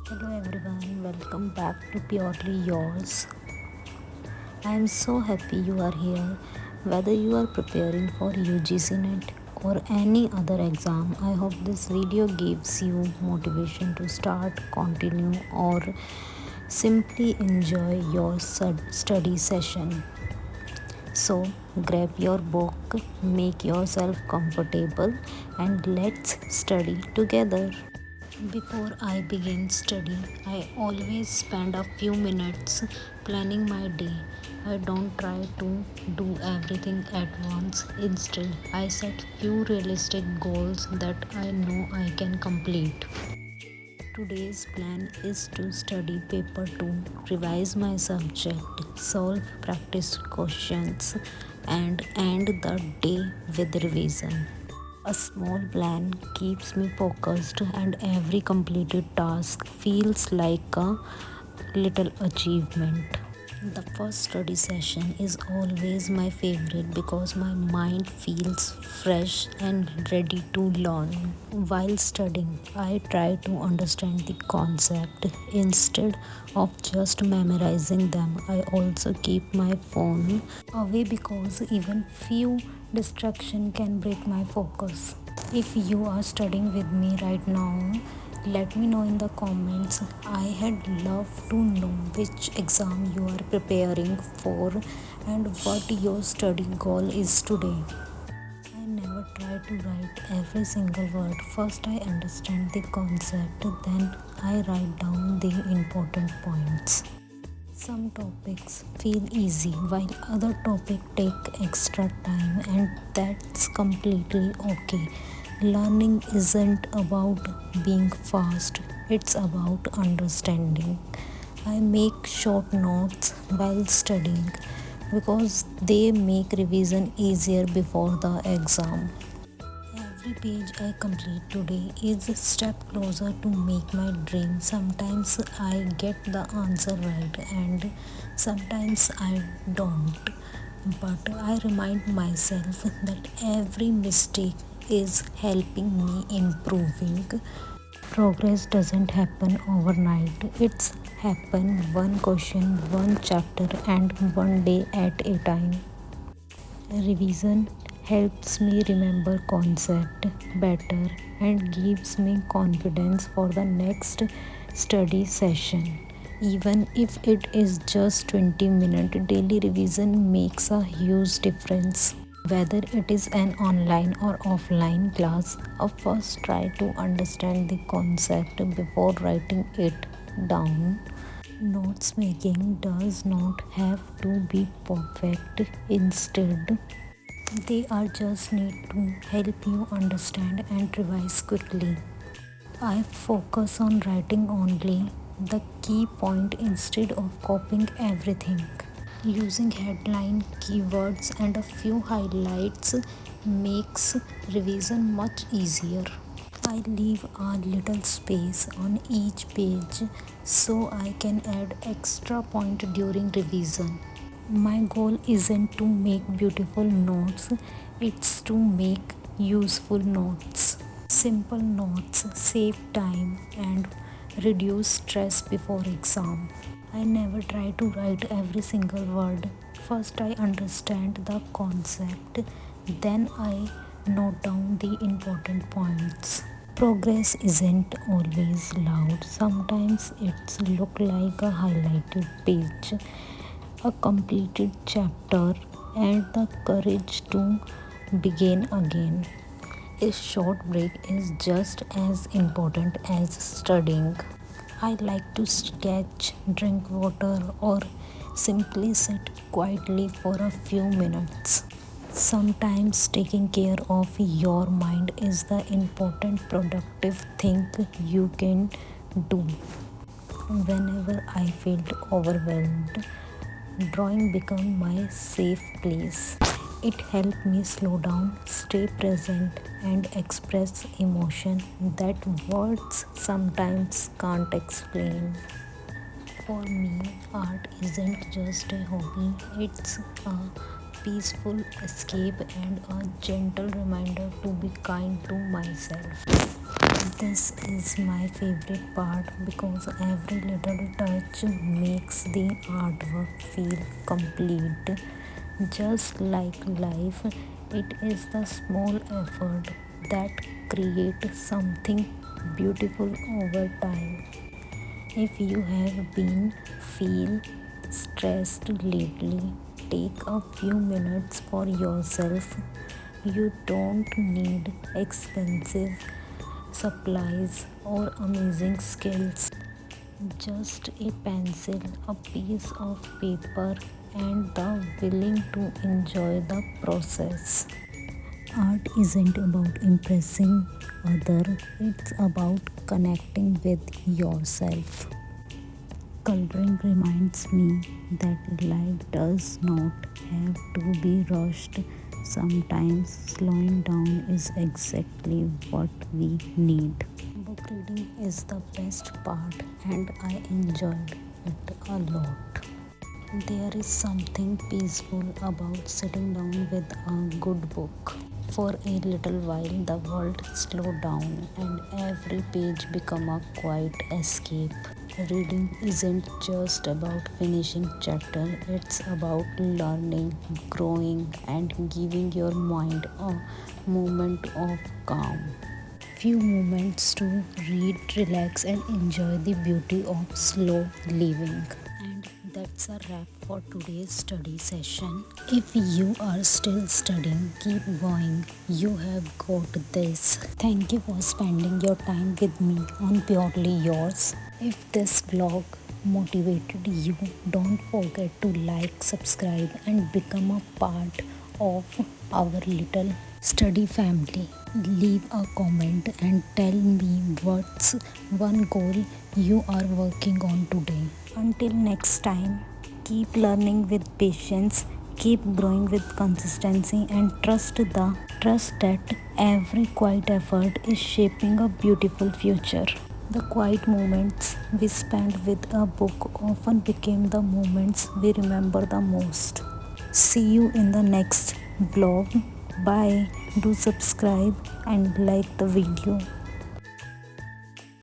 Hello everyone, welcome back to Purely Yours. I am so happy you are here. Whether you are preparing for UGC NET or any other exam, I hope this video gives you motivation to start, continue, or simply enjoy your study session. So, grab your book, make yourself comfortable, and let's study together. Before I begin study, I always spend a few minutes planning my day. I don't try to do everything at once. Instead, I set few realistic goals that I know I can complete. Today's plan is to study paper 2, revise my subject, solve practice questions, and end the day with revision. A small plan keeps me focused, and every completed task feels like a little achievement. The first study session is always my favorite because my mind feels fresh and ready to learn. While studying, I try to understand the concept instead of just memorizing them. I also keep my phone away because even few distraction can break my focus. If you are studying with me right now, let me know in the comments. I had love to know which exam you are preparing for and what your study goal is today. I never try to write every single word. First I understand the concept, then I write down the important points. Some topics feel easy while other topics take extra time, and that's completely okay. Learning isn't about being fast, it's about understanding. I make short notes while studying because they make revision easier before the exam. Every page I complete today is a step closer to make my dream. Sometimes I get the answer right and sometimes I don't. But I remind myself that every mistake is helping me improving. Progress doesn't happen overnight. It's happen one question, one chapter and one day at a time. Revision helps me remember concept better and gives me confidence for the next study session. Even if it is just 20-minute daily revision makes a huge difference. Whether it is an online or offline class, I first try to understand the concept before writing it down. Notes making does not have to be perfect. Instead, they are just need to help you understand and revise quickly. I focus on writing only the key point instead of copying everything. Using headline, keywords, and a few highlights makes revision much easier. I leave a little space on each page so I can add extra point during revision. My goal isn't to make beautiful notes, it's to make useful notes. Simple notes save time and reduce stress before exam. I never try to write every single word. First, I understand the concept, then, I note down the important points. Progress isn't always loud. Sometimes it's look like a highlighted page, a completed chapter, and the courage to begin again. A short break is just as important as studying. I like to sketch, drink water, or simply sit quietly for a few minutes. Sometimes taking care of your mind is the important productive thing you can do. Whenever I felt overwhelmed, drawing became my safe place. It helped me slow down, stay present, and express emotion that words sometimes can't explain. For me, art isn't just a hobby, it's a peaceful escape and a gentle reminder to be kind to myself. This is my favorite part because every little touch makes the artwork feel complete. Just like life, it is the small effort that create something beautiful over time. If you have been feel stressed lately, take a few minutes for yourself. You don't need expensive supplies or amazing skills. Just a pencil, a piece of paper, and the willing to enjoy the process. Art isn't about impressing others, it's about connecting with yourself. Coloring reminds me that life does not have to be rushed. Sometimes slowing down is exactly what we need. Book reading is the best part, and I enjoyed it a lot. There is something peaceful about sitting down with a good book. For a little while, the world slowed down and every page became a quiet escape. Reading isn't just about finishing chapter, it's about learning, growing and giving your mind a moment of calm. Few moments to read, relax and enjoy the beauty of slow living. And that's a wrap for today's study session. If you are still studying, keep going. You have got this. Thank you for spending your time with me on Purely Yours. If this vlog motivated you, don't forget to like, subscribe, and become a part of our little study family. Leave a comment and tell me what's one goal you are working on today. Until next time, keep learning with patience, keep growing with consistency, and trust that every quiet effort is shaping a beautiful future. The quiet moments we spent with a book often became the moments we remember the most. See you in the next vlog. Bye. Do subscribe and like the video.